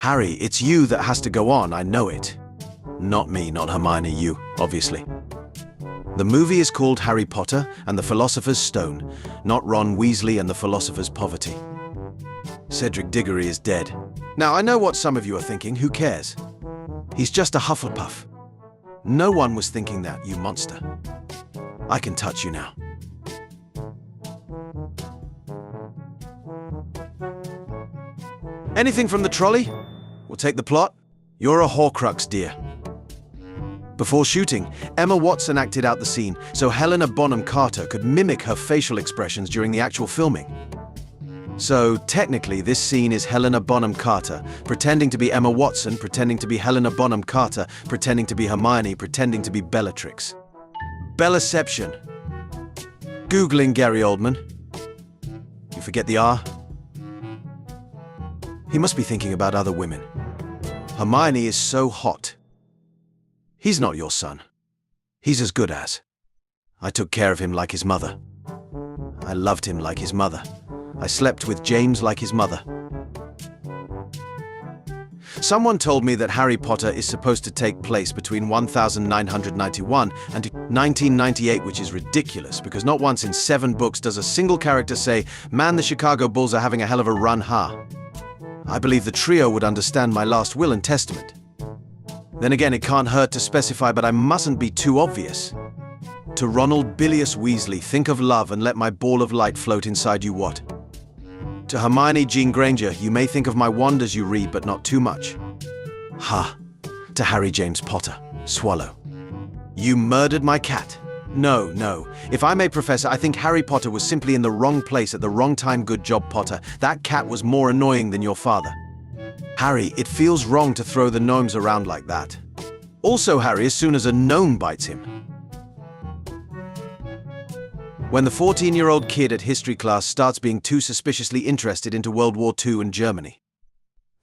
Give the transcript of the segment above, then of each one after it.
Harry, it's you that has to go on, I know it. Not me, not Hermione, you, obviously. The movie is called Harry Potter and the Philosopher's Stone, not Ron Weasley and the Philosopher's Poverty. Cedric Diggory is dead. Now, I know what some of you are thinking, who cares? He's just a Hufflepuff. No one was thinking that, you monster. I can touch you now. Anything from the trolley? We'll take the plot. You're a Horcrux, dear. Before shooting, Emma Watson acted out the scene so Helena Bonham Carter could mimic her facial expressions during the actual filming. So, technically, this scene is Helena Bonham Carter pretending to be Emma Watson, pretending to be Helena Bonham Carter, pretending to be Hermione, pretending to be Bellatrix. Bellaception. Googling Gary Oldman. You forget the R? He must be thinking about other women. Hermione is so hot. He's not your son. He's as good as. I took care of him like his mother. I loved him like his mother. I slept with James like his mother. Someone told me that Harry Potter is supposed to take place between 1991 and 1998, which is ridiculous, because not once in 7 books does a single character say, "Man, the Chicago Bulls are having a hell of a run, ha." I believe the trio would understand my last will and testament. Then again, it can't hurt to specify, but I mustn't be too obvious. To Ronald Bilious Weasley, think of love and let my ball of light float inside you what? To Hermione Jean Granger, you may think of my wand as you read, but not too much. Ha. To Harry James Potter, swallow. You murdered my cat. No. If I may, Professor, I think Harry Potter was simply in the wrong place at the wrong time. Good job, Potter. That cat was more annoying than your father. Harry, it feels wrong to throw the gnomes around like that. Also, Harry, as soon as a gnome bites him. When the 14-year-old kid at history class starts being too suspiciously interested into World War II and Germany.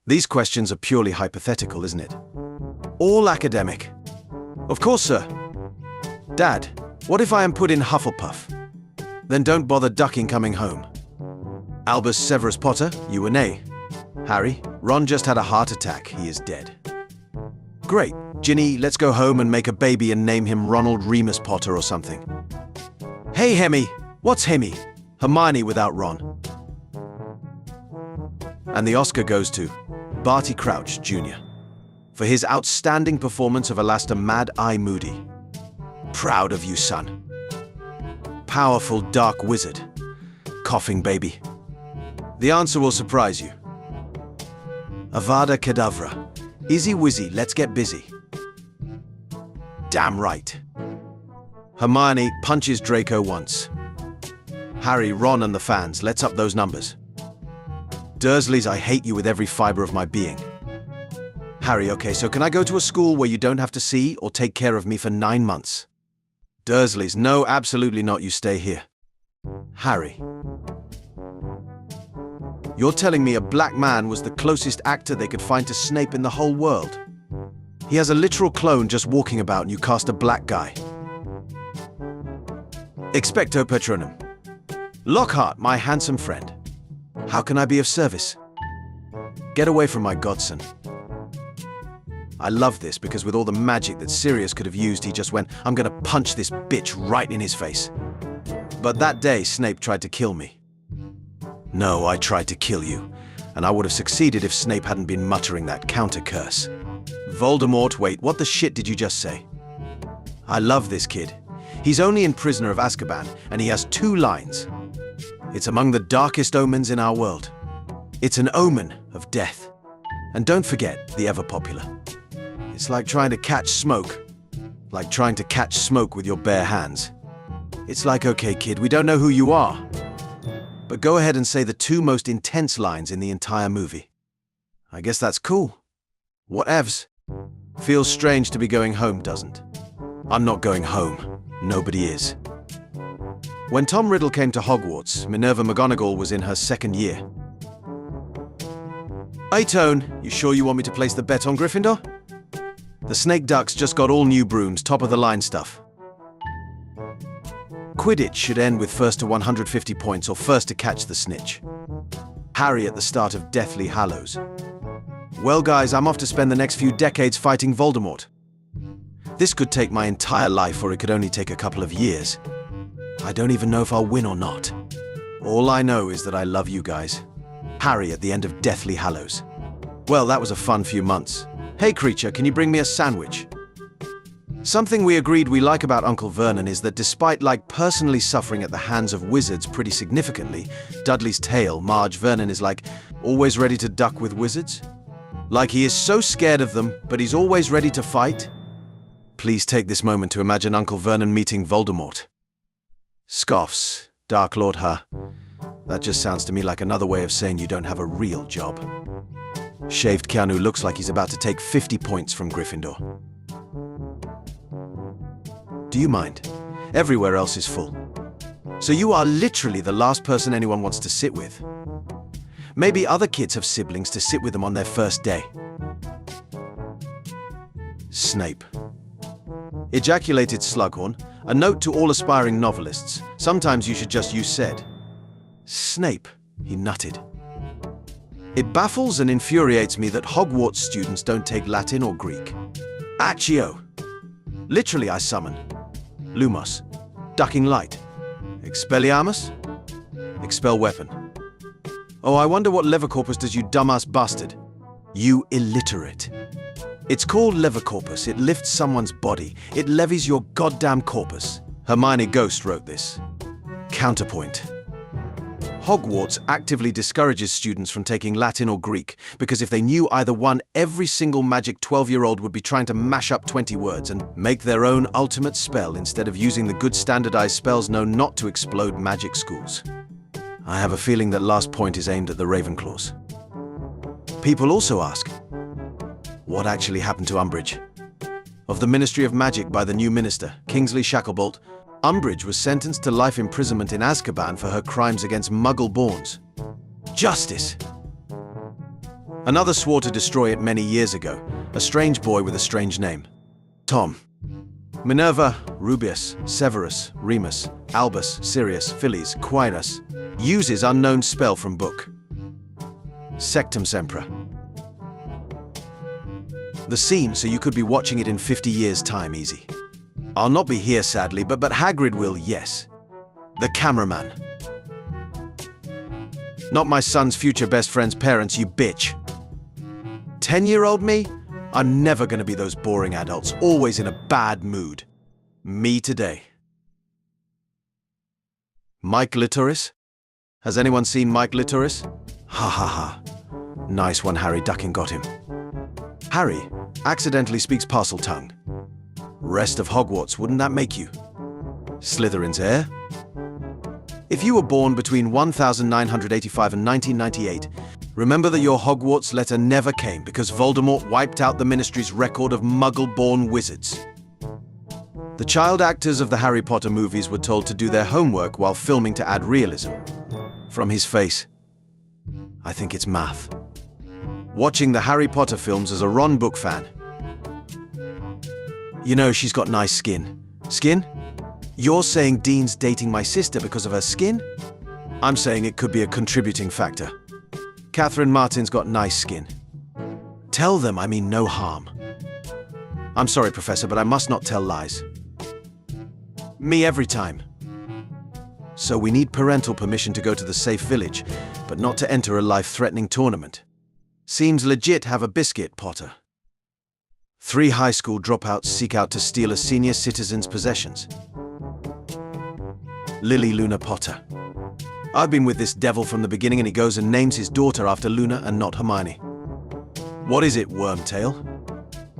These questions are purely hypothetical, isn't it? All academic. Of course, sir. Dad, what if I am put in Hufflepuff? Then don't bother ducking coming home. Albus Severus Potter, you an A. Harry, Ron just had a heart attack. He is dead. Great. Ginny, let's go home and make a baby and name him Ronald Remus Potter or something. Hey, Hemi. What's Hemi? Hermione without Ron. And the Oscar goes to Barty Crouch, Jr. for his outstanding performance of Alastair Mad Eye Moody. Proud of you, son. Powerful dark wizard. Coughing baby. The answer will surprise you. Avada Kedavra. Izzy Wizzy, let's get busy. Damn right. Hermione punches Draco once. Harry, Ron and the fans, let's up those numbers. Dursleys, I hate you with every fiber of my being. Harry, okay, so can I go to a school where you don't have to see or take care of me for 9 months? Dursleys, no, absolutely not, you stay here. Harry. You're telling me a black man was the closest actor they could find to Snape in the whole world? He has a literal clone just walking about and you cast a black guy. Expecto Patronum. Lockhart, my handsome friend. How can I be of service? Get away from my godson. I love this because with all the magic that Sirius could have used, he just went, I'm gonna punch this bitch right in his face. But that day, Snape tried to kill me. No, I tried to kill you, and I would have succeeded if Snape hadn't been muttering that counter curse. Voldemort, wait, what the shit did you just say? I love this kid. He's only in Prisoner of Azkaban, and he has 2 lines. It's among the darkest omens in our world. It's an omen of death. And don't forget the ever-popular. It's like trying to catch smoke. Like trying to catch smoke with your bare hands. It's like, okay, kid, we don't know who you are. But go ahead and say the 2 most intense lines in the entire movie. I guess that's cool. Whatevs. Feels strange to be going home, doesn't? I'm not going home. Nobody is. When Tom Riddle came to Hogwarts, Minerva McGonagall was in her 2nd year. Hey, Tone, you sure you want me to place the bet on Gryffindor? The Snake Ducks just got all new brooms, top-of-the-line stuff. Quidditch should end with first to 150 points or first to catch the snitch. Harry at the start of Deathly Hallows. Well, guys, I'm off to spend the next few decades fighting Voldemort. This could take my entire life, or it could only take a couple of years. I don't even know if I'll win or not. All I know is that I love you guys. Harry at the end of Deathly Hallows. Well, that was a fun few months. Hey, creature, can you bring me a sandwich? Something we agreed we like about Uncle Vernon is that despite personally suffering at the hands of wizards pretty significantly, Dudley's tale, Marge Vernon is always ready to duck with wizards. Like he is so scared of them, but he's always ready to fight. Please take this moment to imagine Uncle Vernon meeting Voldemort. Scoffs, Dark Lord, huh? That just sounds to me like another way of saying you don't have a real job. Shaved Keanu looks like he's about to take 50 points from Gryffindor. Do you mind? Everywhere else is full. So you are literally the last person anyone wants to sit with. Maybe other kids have siblings to sit with them on their first day. Snape. Ejaculated Slughorn, a note to all aspiring novelists. Sometimes you should just use said. Snape, he nutted. It baffles and infuriates me that Hogwarts students don't take Latin or Greek. Accio. Literally I summon. Lumos. Ducking light. Expelliarmus. Expel weapon. Oh, I wonder what Levercorpus does, you dumbass bastard. You illiterate. It's called Levercorpus. It lifts someone's body. It levies your goddamn corpus. Hermione Ghost wrote this. Counterpoint. Hogwarts actively discourages students from taking Latin or Greek because if they knew either one, every single magic 12-year-old would be trying to mash up 20 words and make their own ultimate spell instead of using the good standardized spells known not to explode magic schools. I have a feeling that last point is aimed at the Ravenclaws. People also ask, what actually happened to Umbridge? Of the Ministry of Magic by the new minister, Kingsley Shacklebolt, Umbridge was sentenced to life imprisonment in Azkaban for her crimes against Muggle-borns. Justice! Another swore to destroy it many years ago, a strange boy with a strange name. Tom. Minerva, Rubius, Severus, Remus, Albus, Sirius, Phillies, Quirus. Uses unknown spell from book. Sectum Sempra. The scene, so you could be watching it in 50 years' time, easy. I'll not be here, sadly, but Hagrid will, yes. The cameraman. Not my son's future best friend's parents, you bitch. 10-year-old me? I'm never gonna be those boring adults, always in a bad mood. Me today. Mike Litoris? Has anyone seen Mike Litoris? Ha ha ha. Nice one, Harry. Ducking got him. Harry accidentally speaks Parseltongue. Rest of Hogwarts, wouldn't that make you? Slytherin's heir? If you were born between 1985 and 1998, remember that your Hogwarts letter never came because Voldemort wiped out the Ministry's record of Muggle-born wizards. The child actors of the Harry Potter movies were told to do their homework while filming to add realism. From his face, I think it's math. Watching the Harry Potter films as a Ron book fan. You know, she's got nice skin. Skin? You're saying Dean's dating my sister because of her skin? I'm saying it could be a contributing factor. Catherine Martin's got nice skin. Tell them I mean no harm. I'm sorry, Professor, but I must not tell lies. Me every time. So we need parental permission to go to the safe village, but not to enter a life-threatening tournament. Seems legit, have a biscuit, Potter. 3 high school dropouts seek out to steal a senior citizen's possessions. Lily Luna Potter. I've been with this devil from the beginning and he goes and names his daughter after Luna and not Hermione. What is it, Wormtail?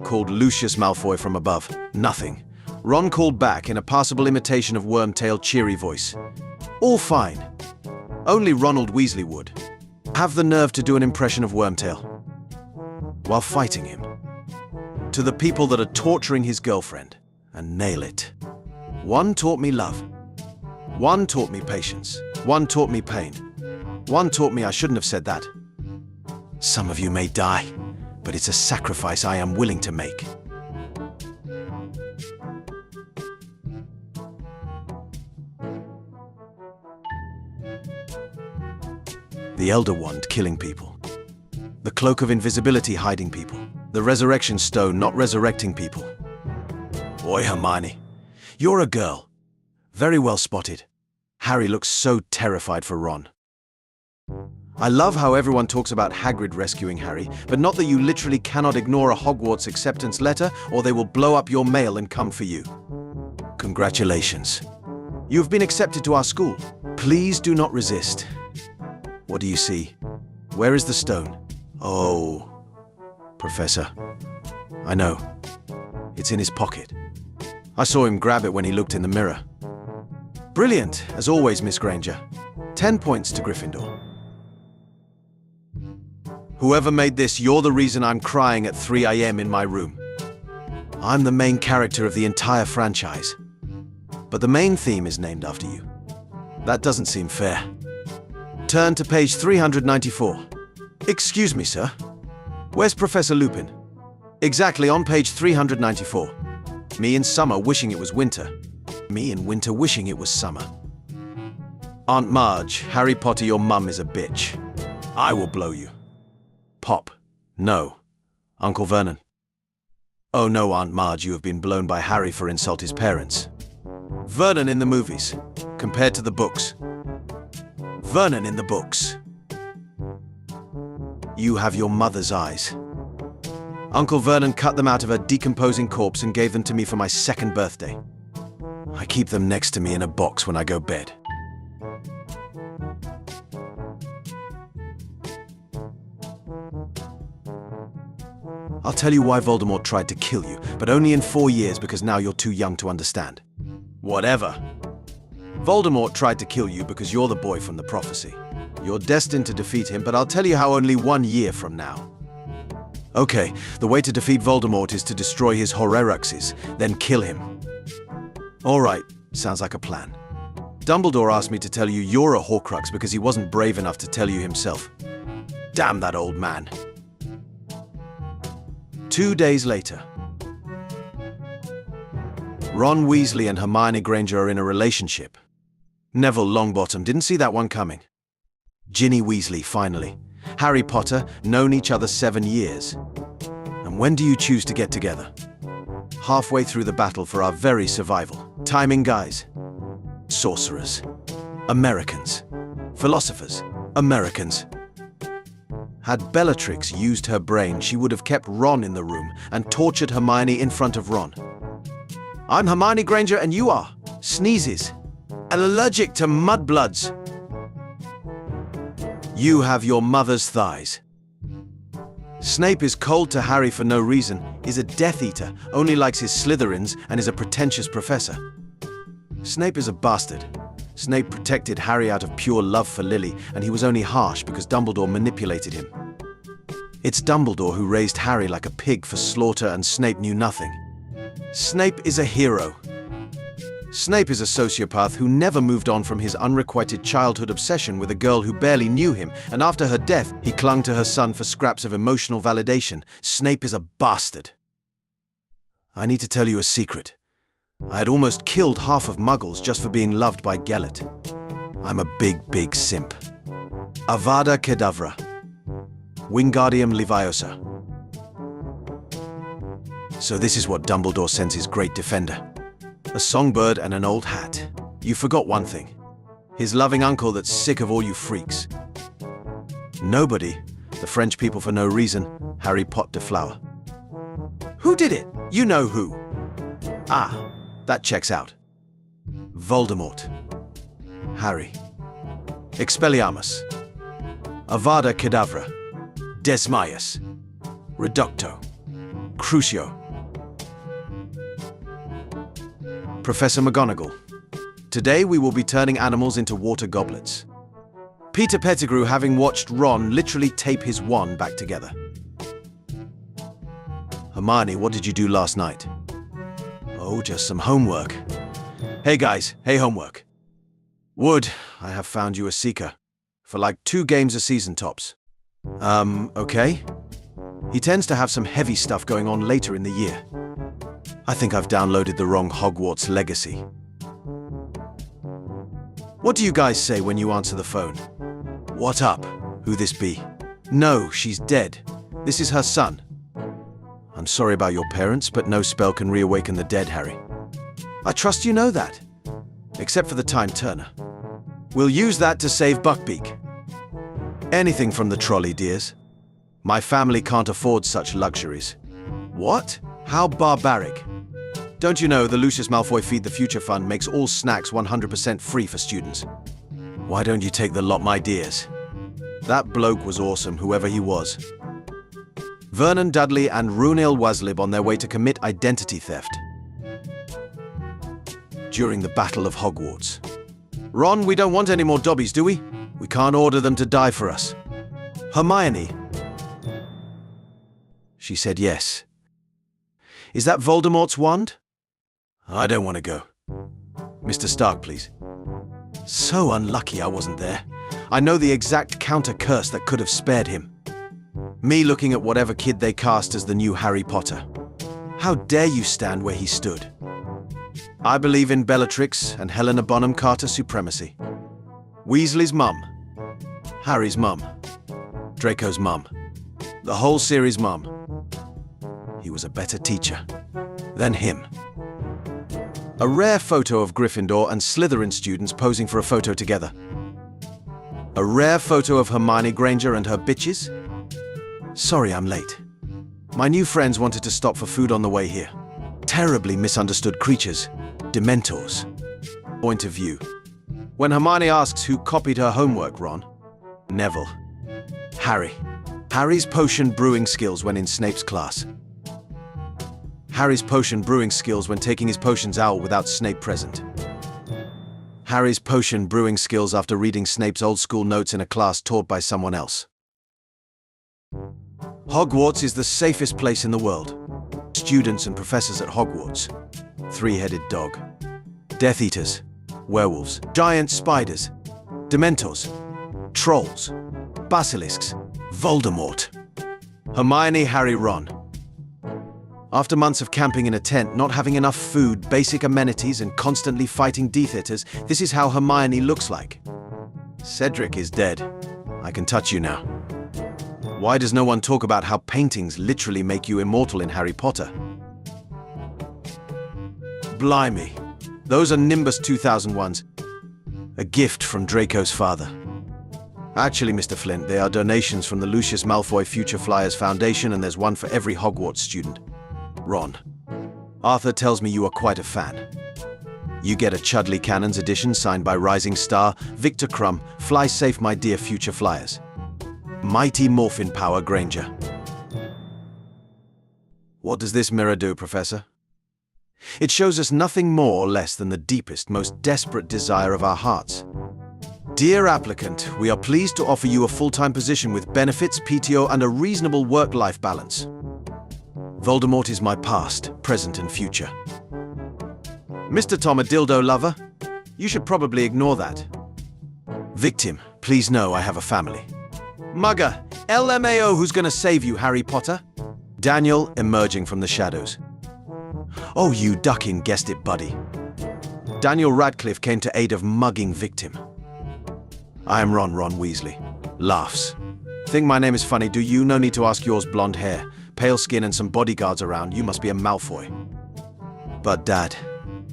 Called Lucius Malfoy from above. Nothing. Ron called back in a passable imitation of Wormtail cheery voice. All fine. Only Ronald Weasley would. Have the nerve to do an impression of Wormtail. While fighting him. To the people that are torturing his girlfriend. And nail it. One taught me love. One taught me patience. One taught me pain. One taught me I shouldn't have said that. Some of you may die, but it's a sacrifice I am willing to make. The Elder Wand killing people. The cloak of invisibility hiding people. The resurrection stone not resurrecting people. Oi, Hermione. You're a girl. Very well spotted. Harry looks so terrified for Ron. I love how everyone talks about Hagrid rescuing Harry, but not that you literally cannot ignore a Hogwarts acceptance letter or they will blow up your mail and come for you. Congratulations. You've been accepted to our school. Please do not resist. What do you see? Where is the stone? Oh, Professor. I know. It's in his pocket. I saw him grab it when he looked in the mirror. Brilliant, as always, Miss Granger. 10 points to Gryffindor. Whoever made this, you're the reason I'm crying at 3 AM in my room. I'm the main character of the entire franchise. But the main theme is named after you. That doesn't seem fair. Turn to page 394. Excuse me, sir. Where's Professor Lupin? Exactly on page 394. Me in summer wishing it was winter. Me in winter wishing it was summer. Aunt Marge, Harry Potter, your mum is a bitch. I will blow you. Pop. No. Uncle Vernon. Oh no, Aunt Marge, you have been blown by Harry for insult his parents. Vernon in the movies, compared to the books. Vernon in the books. You have your mother's eyes. Uncle Vernon cut them out of a decomposing corpse and gave them to me for my 2nd birthday. I keep them next to me in a box when I go bed. I'll tell you why Voldemort tried to kill you, but only in 4 years because now you're too young to understand. Whatever. Voldemort tried to kill you because you're the boy from the prophecy. You're destined to defeat him, but I'll tell you how only 1 year from now. Okay, the way to defeat Voldemort is to destroy his Horcruxes, then kill him. Alright, sounds like a plan. Dumbledore asked me to tell you you're a Horcrux because he wasn't brave enough to tell you himself. Damn that old man. 2 days later. Ron Weasley and Hermione Granger are in a relationship. Neville Longbottom didn't see that one coming. Ginny Weasley, finally. Harry Potter, known each other 7 years. And when do you choose to get together? Halfway through the battle for our very survival. Timing guys. Sorcerers. Americans. Philosophers. Americans. Had Bellatrix used her brain, she would have kept Ron in the room and tortured Hermione in front of Ron. I'm Hermione Granger and you are. Sneezes. And allergic to mudbloods. You have your mother's thighs. Snape is cold to Harry for no reason, is a Death Eater, only likes his Slytherins, and is a pretentious professor. Snape is a bastard. Snape protected Harry out of pure love for Lily, and he was only harsh because Dumbledore manipulated him. It's Dumbledore who raised Harry like a pig for slaughter, and Snape knew nothing. Snape is a hero. Snape is a sociopath who never moved on from his unrequited childhood obsession with a girl who barely knew him, and after her death, he clung to her son for scraps of emotional validation. Snape is a bastard. I need to tell you a secret. I had almost killed half of Muggles just for being loved by Gellert. I'm a big simp. Avada Kedavra. Wingardium Leviosa. So this is what Dumbledore sends his great defender. A songbird and an old hat. You forgot one thing. His loving uncle that's sick of all you freaks. Nobody, the French people for no reason, Harry Pot de Flower. Who did it? You know who. Ah, that checks out. Voldemort. Harry. Expelliarmus. Avada Kedavra. Desmaius. Reducto. Crucio. Professor McGonagall. Today we will be turning animals into water goblets. Peter Pettigrew having watched Ron literally tape his wand back together. Hermione, what did you do last night? Oh, just some homework. Hey guys, hey homework. Wood, I have found you a seeker. For like 2 games a season tops. Okay? He tends to have some heavy stuff going on later in the year. I think I've downloaded the wrong Hogwarts Legacy. What do you guys say when you answer the phone? What up? Who this be? No, she's dead. This is her son. I'm sorry about your parents, but no spell can reawaken the dead, Harry. I trust you know that. Except for the time turner. We'll use that to save Buckbeak. Anything from the trolley, dears. My family can't afford such luxuries. What? How barbaric. Don't you know the Lucius Malfoy Feed the Future Fund makes all snacks 100% free for students? Why don't you take the lot, my dears? That bloke was awesome, whoever he was. Vernon Dudley and Runil Waslib on their way to commit identity theft. During the Battle of Hogwarts. Ron, we don't want any more Dobbies, do we? We can't order them to die for us. Hermione. She said yes. Is that Voldemort's wand? I don't want to go. Mr. Stark, please. So unlucky I wasn't there. I know the exact counter curse that could have spared him. Me looking at whatever kid they cast as the new Harry Potter. How dare you stand where he stood? I believe in Bellatrix and Helena Bonham Carter supremacy. Weasley's mum. Harry's mum. Draco's mum. The whole series' mum. He was a better teacher than him. A rare photo of Gryffindor and Slytherin students posing for a photo together. A rare photo of Hermione Granger and her bitches. Sorry I'm late. My new friends wanted to stop for food on the way here. Terribly misunderstood creatures. Dementors. Point of view. When Hermione asks who copied her homework, Ron. Neville. Harry. Harry's potion brewing skills when in Snape's class. Harry's potion brewing skills when taking his potions out without Snape present. Harry's potion brewing skills after reading Snape's old school notes in a class taught by someone else. Hogwarts is the safest place in the world. Students and professors at Hogwarts. Three-headed dog. Death Eaters. Werewolves. Giant spiders. Dementors. Trolls. Basilisks. Voldemort. Hermione, Harry, Ron. After months of camping in a tent, not having enough food, basic amenities, and constantly fighting Death Eaters, this is how Hermione looks like. Cedric is dead. I can touch you now. Why does no one talk about how paintings literally make you immortal in Harry Potter? Blimey. Those are Nimbus 2001s. A gift from Draco's father. Actually, Mr. Flint, they are donations from the Lucius Malfoy Future Flyers Foundation, and there's one for every Hogwarts student. Ron. Arthur tells me you are quite a fan. You get a Chudley Cannons edition signed by Rising Star, Victor Crumb, Fly Safe My Dear Future Flyers. Mighty Morphin Power Granger. What does this mirror do, Professor? It shows us nothing more or less than the deepest, most desperate desire of our hearts. Dear applicant, we are pleased to offer you a full-time position with benefits, PTO, and a reasonable work-life balance. Voldemort is my past, present, and future. Mr. Tom, a dildo lover? You should probably ignore that. Victim, please know I have a family. Mugger, LMAO, who's gonna save you, Harry Potter? Daniel, emerging from the shadows. Oh, you ducking guessed it, buddy. Daniel Radcliffe came to aid of mugging victim. I am Ron Weasley. Laughs. Think my name is funny, do you? No need to ask yours. Blonde hair, pale skin, and some bodyguards around. You must be a Malfoy. But Dad,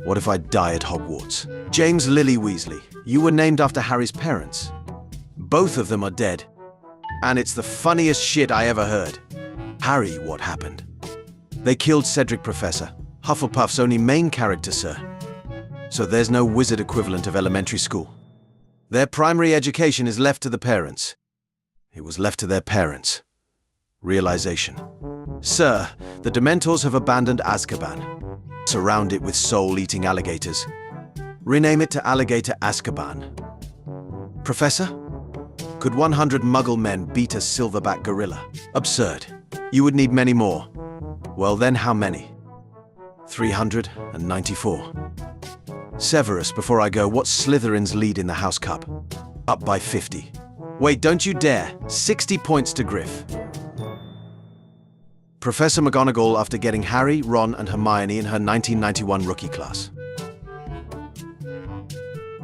what if I die at Hogwarts? James Lily Weasley, you were named after Harry's parents. Both of them are dead. And it's the funniest shit I ever heard. Harry, what happened? They killed Cedric, Professor. Hufflepuff's only main character, sir. So there's no wizard equivalent of elementary school. Their primary education is left to the parents. It was left to their parents. Realization. Sir, the Dementors have abandoned Azkaban. Surround it with soul-eating alligators. Rename it to Alligator Azkaban. Professor? Could 100 Muggle men beat a silverback gorilla? Absurd. You would need many more. Well then, how many? 394. Severus, before I go, what's Slytherin's lead in the House Cup? Up by 50. Wait, don't you dare. 60 points to Griff. Professor McGonagall after getting Harry, Ron, and Hermione in her 1991 rookie class.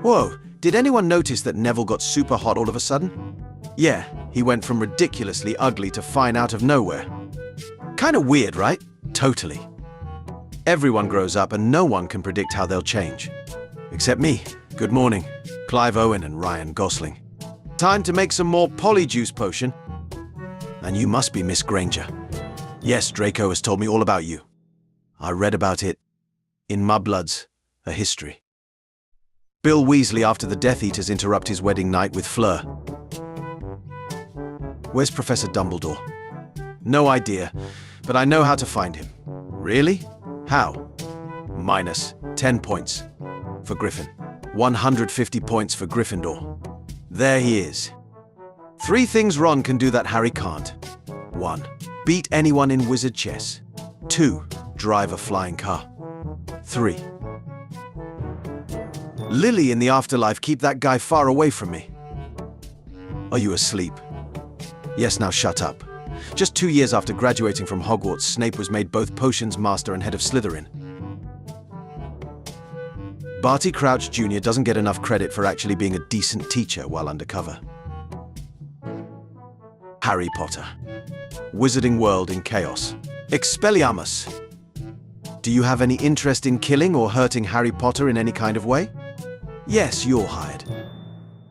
Whoa, did anyone notice that Neville got super hot all of a sudden? Yeah, He went from ridiculously ugly to fine out of nowhere. Kinda weird, right? Totally. Everyone grows up and no one can predict how they'll change. Except me. Good morning. Clive Owen and Ryan Gosling. Time to make some more polyjuice potion. And you must be Miss Granger. Yes, Draco has told me all about you. I read about it in Mudblood's A History. Bill Weasley after the Death Eaters interrupt his wedding night with Fleur. Where's Professor Dumbledore? No idea, but I know how to find him. Really? How? Minus 10 points for Griffin. 150 points for Gryffindor. There he is. 3 things Ron can do that Harry can't. 1. Beat anyone in wizard chess. 2. Drive a flying car. 3. Lily in the afterlife, keep that guy far away from me. Are you asleep? Yes, now shut up. Just 2 years after graduating from Hogwarts, Snape was made both Potions Master and Head of Slytherin. Barty Crouch Jr. doesn't get enough credit for actually being a decent teacher while undercover. Harry Potter. Wizarding world in chaos. Expelliarmus. Do you have any interest in killing or hurting Harry Potter in any kind of way? Yes, you're hired.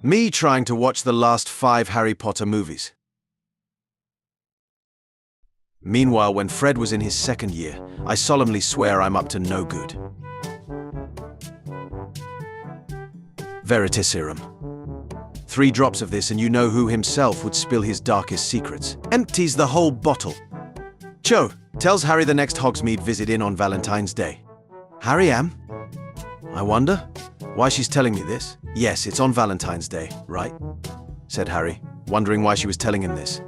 Me trying to watch the last 5 Harry Potter movies. Meanwhile, when Fred was in his 2nd year, I solemnly swear I'm up to no good. Veritaserum. 3 drops of this and you know who himself would spill his darkest secrets. Empties the whole bottle. Cho tells Harry the next Hogsmeade visit in on Valentine's Day. Harry am? I wonder why she's telling me this. Yes, it's on Valentine's Day, right? Said Harry, wondering why she was telling him this.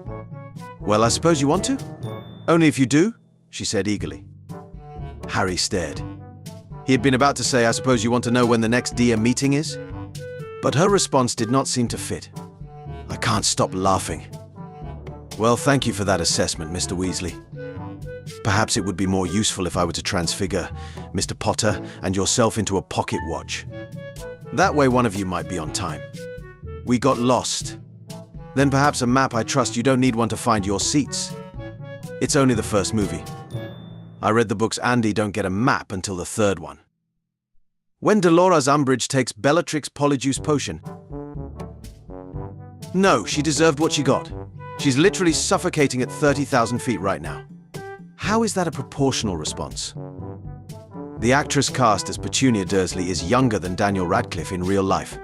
Well, I suppose you want to? Only if you do, she said eagerly. Harry stared. He had been about to say, I suppose you want to know when the next dear meeting is? But her response did not seem to fit. I can't stop laughing. Well, thank you for that assessment, Mr. Weasley. Perhaps it would be more useful if I were to transfigure Mr. Potter and yourself into a pocket watch. That way one of you might be on time. We got lost. Then perhaps a map. I trust you don't need one to find your seats. It's only the first movie. I read the books. Andy don't get a map until the 3rd one. When Dolores Umbridge takes Bellatrix Polyjuice Potion. No, she deserved what she got. She's literally suffocating at 30,000 feet right now. How is that a proportional response? The actress cast as Petunia Dursley is younger than Daniel Radcliffe in real life.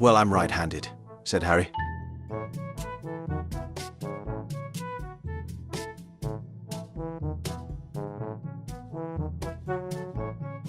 Well, I'm right-handed, said Harry.